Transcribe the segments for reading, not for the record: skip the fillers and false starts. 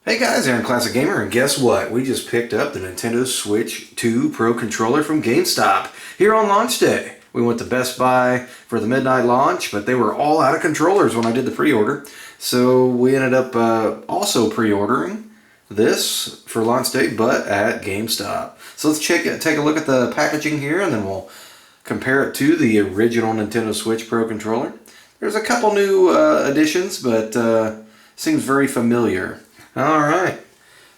Hey guys, Aaron Classic Gamer, and guess what? We just picked up the Nintendo Switch 2 Pro Controller from GameStop here on launch day. We went to Best Buy for the midnight launch, but they were all out of controllers when I did the pre-order. So we ended up also pre-ordering this for launch day, but at GameStop. So let's take a look at the packaging here, and then we'll compare it to the original Nintendo Switch Pro Controller. There's a couple new additions, but seems very familiar. Alright,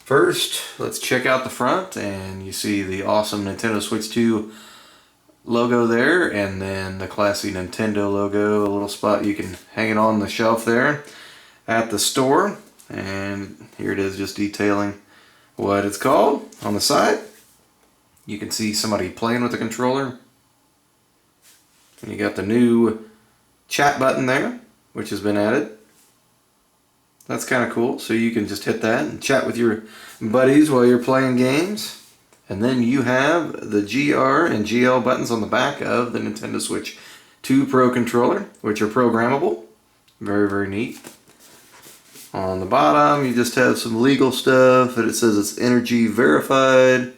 first let's check out the front, and you see the awesome Nintendo Switch 2 logo there, and then the classy Nintendo logo, a little spot you can hang it on the shelf there at the store. And here it is, just detailing what it's called. On the side you can see somebody playing with the controller, and you got the new chat button there, which has been added. That's kind of cool, so you can just hit that and chat with your buddies while you're playing games. And then you have the GR and GL buttons on the back of the Nintendo Switch 2 Pro Controller, which are programmable. Very, very neat. On the bottom, you just have some legal stuff, and it says it's energy verified,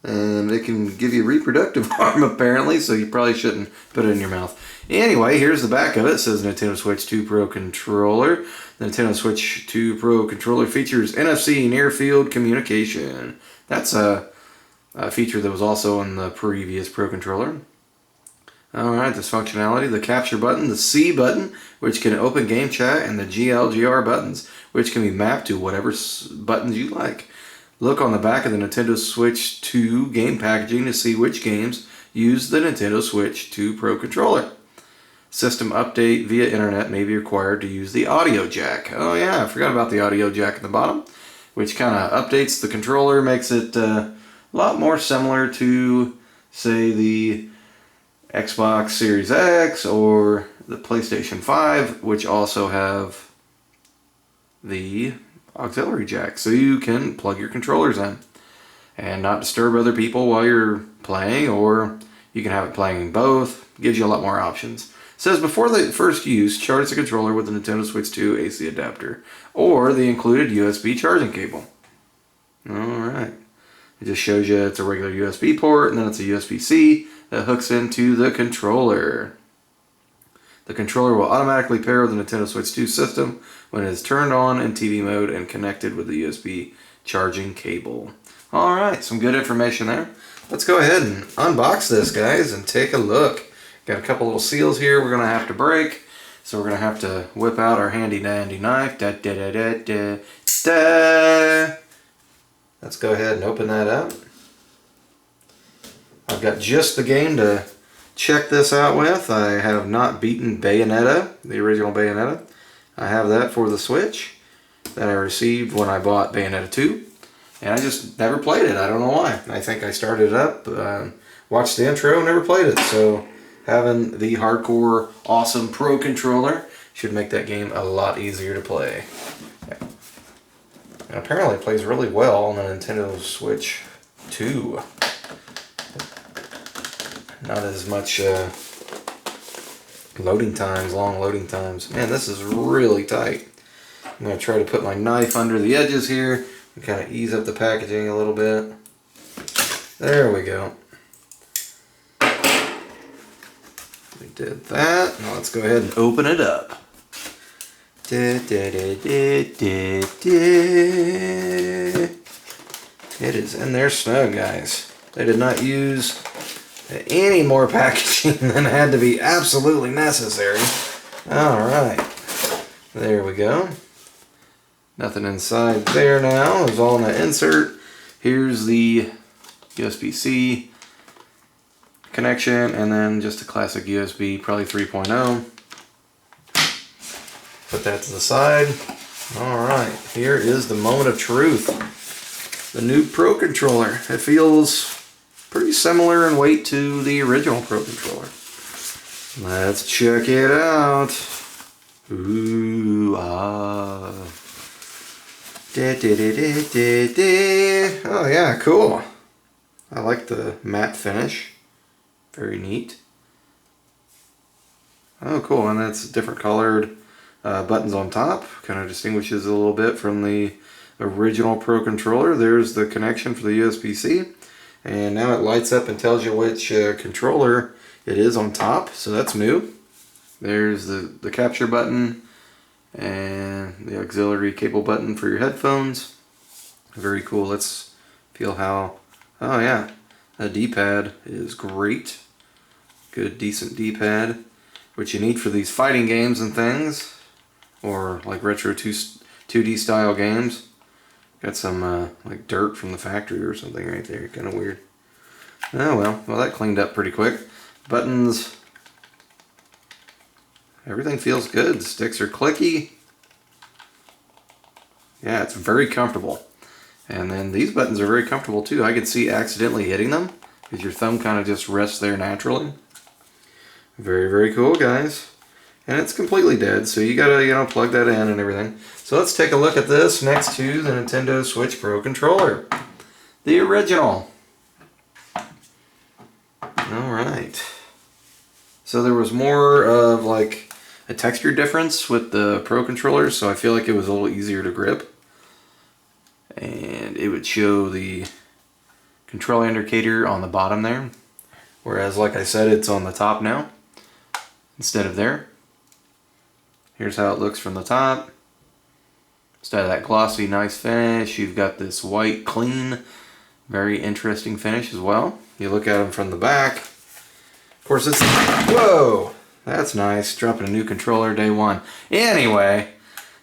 and it can give you reproductive harm apparently, so you probably shouldn't put it in your mouth. Anyway, here's the back of it. It says Nintendo Switch 2 Pro Controller. The Nintendo Switch 2 Pro Controller features NFC near field communication. That's a feature that was also in the previous Pro Controller. Alright, this functionality: the capture button, the C button, which can open game chat, and the GR buttons, which can be mapped to whatever buttons you like. Look on the back of the Nintendo Switch 2 game packaging to see which games use the Nintendo Switch 2 Pro Controller. System update via internet may be required to use the audio jack. Oh yeah, I forgot about the audio jack at the bottom, which kind of updates the controller, makes it a lot more similar to, say, the Xbox Series X or the PlayStation 5, which also have the auxiliary jack, so you can plug your controllers in and not disturb other people while you're playing, or you can have it playing both. Gives you a lot more options. It says before the first use, charge the controller with the Nintendo Switch 2 AC adapter or the included USB charging cable. Alright, it just shows you it's a regular USB port, and then it's a USB-C that hooks into the controller. The controller will automatically pair with the Nintendo Switch 2 system when it is turned on in TV mode and connected with the USB charging cable. Alright, some good information there. Let's go ahead and unbox this, guys, and take a look. Got a couple little seals here we're going to have to break, so we're going to have to whip out our handy dandy knife. Da, da, da, da, da, da. Let's go ahead and open that up. I've got just the game to check this out with. I have not beaten Bayonetta, the original Bayonetta. I have that for the Switch that I received when I bought Bayonetta 2. And I just never played it. I don't know why. I think I started it up, watched the intro, never played it. So having the hardcore, awesome Pro Controller should make that game a lot easier to play. And apparently it plays really well on the Nintendo Switch 2. Not as much loading times, long loading times. Man, this is really tight. I'm going to try to put my knife under the edges here and kind of ease up the packaging a little bit. There we go. We did that. Now let's go ahead and open it up. Da, da, da, da, da, da. It is in there snug, guys. They did not use any more packaging than had to be absolutely necessary. Alright, there we go. Nothing inside there now. It's all in the insert. Here's the USB-C connection, and then just a classic USB, probably 3.0. Put that to the side. Alright, here is the moment of truth. The new Pro Controller. It feels pretty similar in weight to the original Pro Controller. Let's check it out. Ooh, ah. Da, da, da, da, da, da. Oh yeah, cool. I like the matte finish. Very neat. Oh cool, and that's different colored buttons on top. Kind of distinguishes a little bit from the original Pro Controller. There's the connection for the USB-C. And now it lights up and tells you which controller it is on top, so that's new. There's the capture button and the auxiliary cable button for your headphones. Very cool. Let's feel how, oh yeah, the D-pad is great. Good, decent D-pad, which you need for these fighting games and things, or like retro 2D style games. Got some like dirt from the factory or something right there, kind of weird. Oh well, that cleaned up pretty quick. Buttons, everything feels good. The sticks are clicky. Yeah, it's very comfortable. And then these buttons are very comfortable too. I could see accidentally hitting them because your thumb kind of just rests there naturally. Very, very cool, guys. And it's completely dead, so you gotta, you know, plug that in and everything. So let's take a look at this next to the Nintendo Switch Pro Controller. The original. Alright. So there was more of like a texture difference with the Pro Controller, so I feel like it was a little easier to grip. And it would show the control indicator on the bottom there. Whereas, like I said, it's on the top now instead of there. Here's how it looks from the top. Instead of that glossy, nice finish, you've got this white, clean, very interesting finish as well. You look at them from the back. Of course, it's, whoa, that's nice. Dropping a new controller day one. Anyway,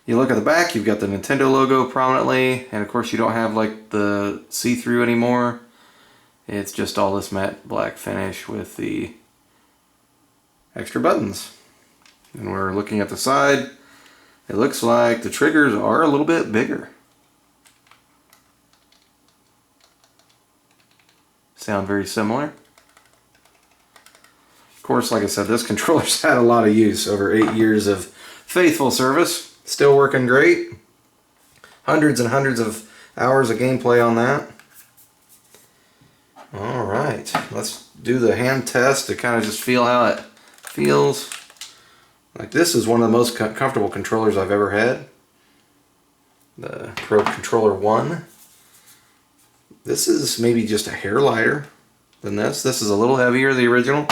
you look at the back, you've got the Nintendo logo prominently, and of course you don't have like the see-through anymore. It's just all this matte black finish with the extra buttons. And we're looking at the side. It looks like the triggers are a little bit bigger. Sound very similar. Of course, like I said, this controller's had a lot of use over 8 years of faithful service. Still working great. Hundreds and hundreds of hours of gameplay on that. Alright, let's do the hand test to kind of just feel how it feels. Like, this is one of the most comfortable controllers I've ever had. The Pro Controller 1. This is maybe just a hair lighter than this. This is a little heavier, the original.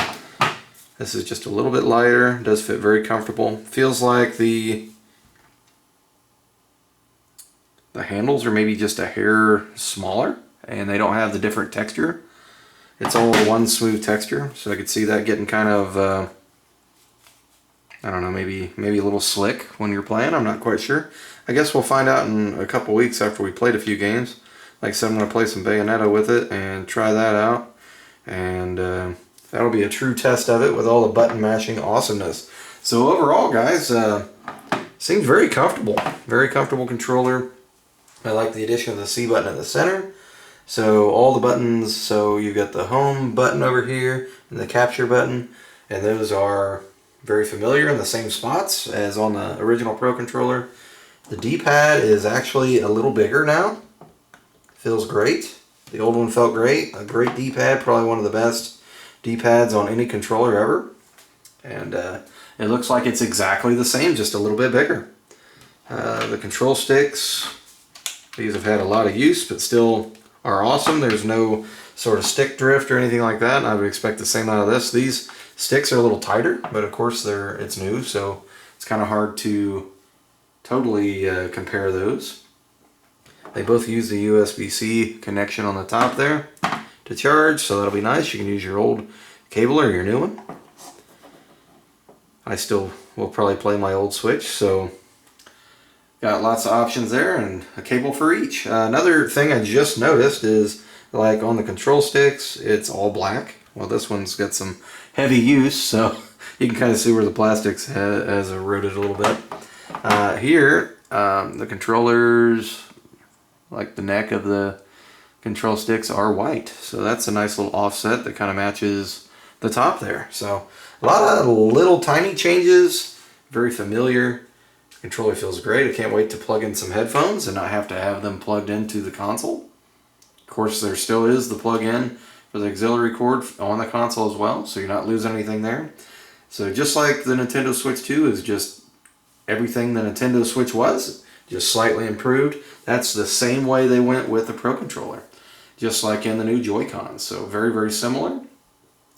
This is just a little bit lighter. Does fit very comfortable. Feels like the handles are maybe just a hair smaller, and they don't have the different texture. It's all one smooth texture, so I could see that getting kind of I don't know, maybe a little slick when you're playing. I'm not quite sure. I guess we'll find out in a couple weeks after we played a few games. Like I said, I'm going to play some Bayonetta with it and try that out. And that'll be a true test of it with all the button mashing awesomeness. So overall, guys, seems very comfortable. Very comfortable controller. I like the addition of the C button at the center. So all the buttons, so you've got the home button over here and the capture button. And those are very familiar in the same spots as on the original Pro Controller. The D-pad is actually a little bigger now. Feels great. The old one felt great. A great D-pad, probably one of the best D-pads on any controller ever. And it looks like it's exactly the same, just a little bit bigger. The control sticks, these have had a lot of use, but still are awesome. There's no sort of stick drift or anything like that. I would expect the same out of this. These sticks are a little tighter, but of course it's new, so it's kind of hard to totally compare those. They both use the USB-C connection on the top there to charge, so that'll be nice. You can use your old cable or your new one. I still will probably play my old Switch, so got lots of options there and a cable for each. Another thing I just noticed is, like on the control sticks, it's all black. Well, this one's got some heavy use, so you can kind of see where the plastics has eroded a little bit. Here, the controllers, like the neck of the control sticks, are white. So that's a nice little offset that kind of matches the top there. So a lot of little tiny changes, very familiar. The controller feels great. I can't wait to plug in some headphones and not have to have them plugged into the console. Of course, there still is the plug-in for the auxiliary cord on the console as well, so you're not losing anything there. So just like the Nintendo Switch 2 is just everything the Nintendo Switch was, just slightly improved. That's the same way they went with the Pro Controller, just like in the new Joy-Cons. So very, very similar.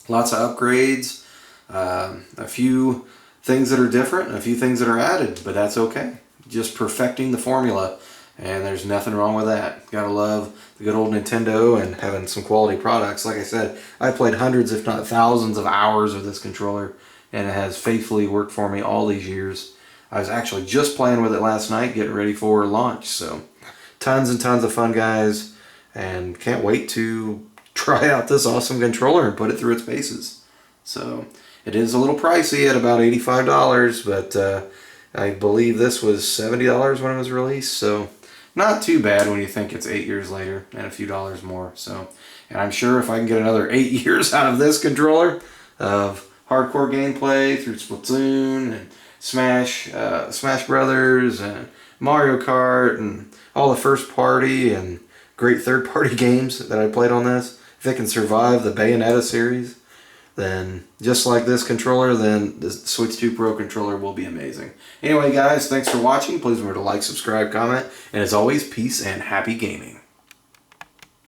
Lots of upgrades, a few things that are different, and a few things that are added, but that's okay. Just perfecting the formula, and there's nothing wrong with that. Gotta love the good old Nintendo and having some quality products. Like I said, I played hundreds, if not thousands of hours of this controller, and it has faithfully worked for me all these years. I was actually just playing with it last night, getting ready for launch, so tons and tons of fun, guys, and can't wait to try out this awesome controller and put it through its paces. So it is a little pricey at about $85, but I believe this was $70 when it was released, so not too bad when you think it's 8 years later and a few dollars more. So, and I'm sure if I can get another 8 years out of this controller of hardcore gameplay through Splatoon and Smash Brothers and Mario Kart and all the first party and great third party games that I played on this, if it can survive the Bayonetta series, then just like this controller, then the Switch 2 Pro Controller will be amazing. Anyway, guys, thanks for watching. Please remember to like, subscribe, comment, and as always, peace and happy gaming.